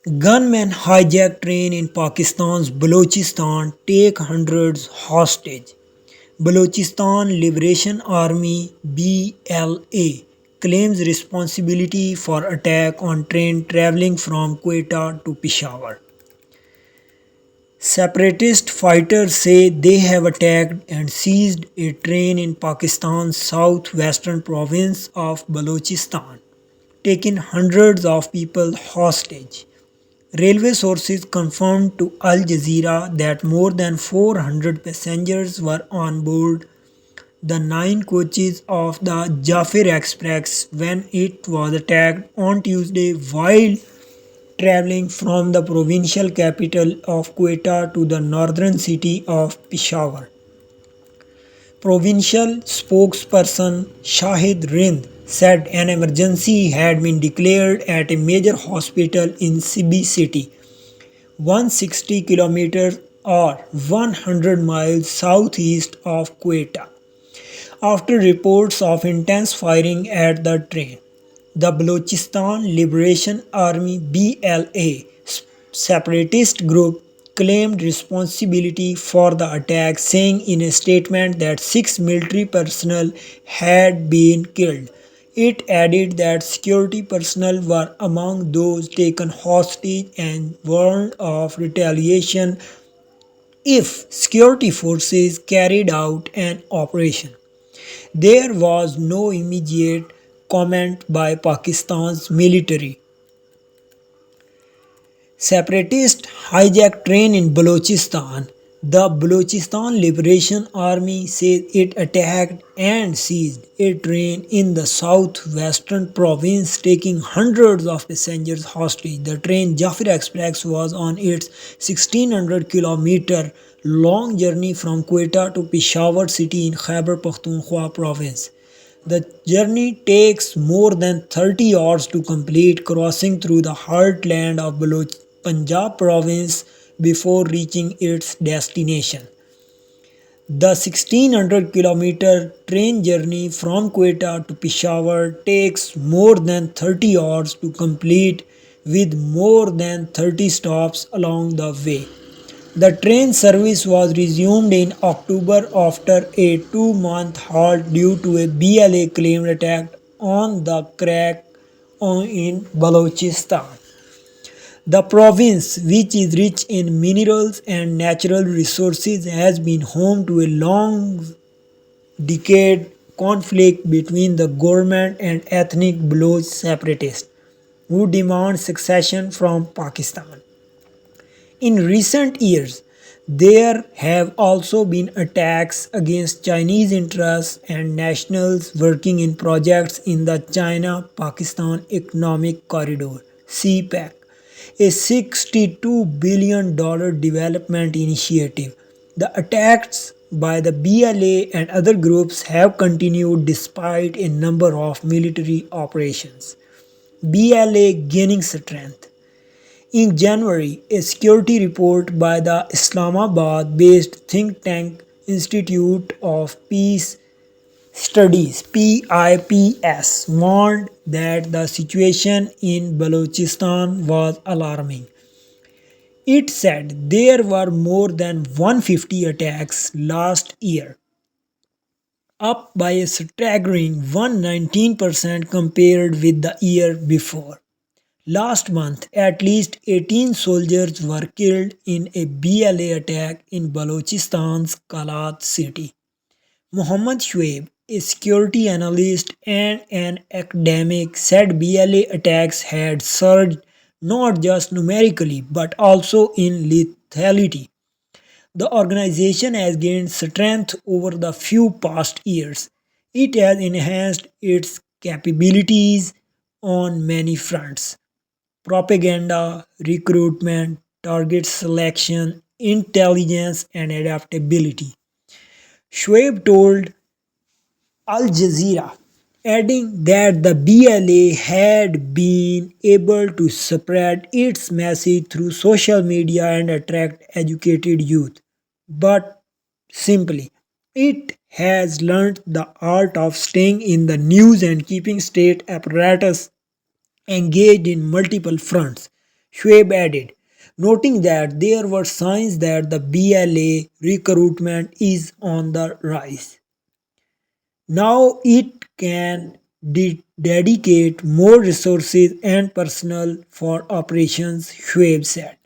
Gunmen hijack train in Pakistan's Balochistan, take hundreds hostage. Balochistan Liberation Army (BLA) claims responsibility for attack on train traveling from Quetta to Peshawar. Separatist fighters say they have attacked and seized a train in Pakistan's southwestern province of Balochistan, taking hundreds of people hostage. Railway sources confirmed to Al Jazeera that more than 400 passengers were on board the nine coaches of the Jafir Express when it was attacked on Tuesday while traveling from the provincial capital of Quetta to the northern city of Peshawar. Provincial spokesperson Shahid Rind said an emergency had been declared at a major hospital in Sibi city, 160 kilometers or 100 miles southeast of Quetta. After reports of intense firing at the train, the Balochistan Liberation Army (BLA) separatist group claimed responsibility for the attack, saying in a statement that six military personnel had been killed. It added that security personnel were among those taken hostage and warned of retaliation if security forces carried out an operation. There was no immediate comment by Pakistan's military. Separatists hijacked train in Balochistan. The Balochistan Liberation Army says it attacked and seized a train in the southwestern province, taking hundreds of passengers hostage. The train Jafir Express was on its 1600-kilometer long journey from Quetta to Peshawar city in Khyber Pakhtunkhwa province. The journey takes more than 30 hours to complete, crossing through the heartland of Punjab province before reaching its destination. The 1600-kilometer train journey from Quetta to Peshawar takes more than 30 hours to complete, with more than 30 stops along the way. The train service was resumed in October after a 2-month halt due to a BLA claimed attack on the track in Balochistan. The province, which is rich in minerals and natural resources, has been home to a long decade conflict between the government and ethnic Baloch separatists who demand succession from Pakistan. In recent years, there have also been attacks against Chinese interests and nationals working in projects in the China Pakistan Economic Corridor (CPEC), a $62 billion development initiative. The attacks by the BLA and other groups have continued despite a number of military operations. BLA gaining strength. In January, a security report by the Islamabad based think tank Institute of Peace Studies (PIPS) warned that the situation in Balochistan was alarming. It said there were more than 150 attacks last year, up by a staggering 119% compared with the year before. Last month, at least 18 soldiers were killed in a BLA attack in Balochistan's Kalat city. Mohammad Shoaib, a security analyst and an academic, said BLA attacks had surged not just numerically but also in lethality. The organization has gained strength over the few past years. It has enhanced its capabilities on many fronts: propaganda, recruitment, target selection, intelligence, and adaptability. Shoaib told Al Jazeera, adding that the BLA had been able to spread its message through social media and attract educated youth. But simply, it has learned the art of staying in the news and keeping state apparatus engaged in multiple fronts. Shoaib added, noting that there were signs that the BLA recruitment is on the rise. Now it can dedicate more resources and personnel for operations, Shoaib said.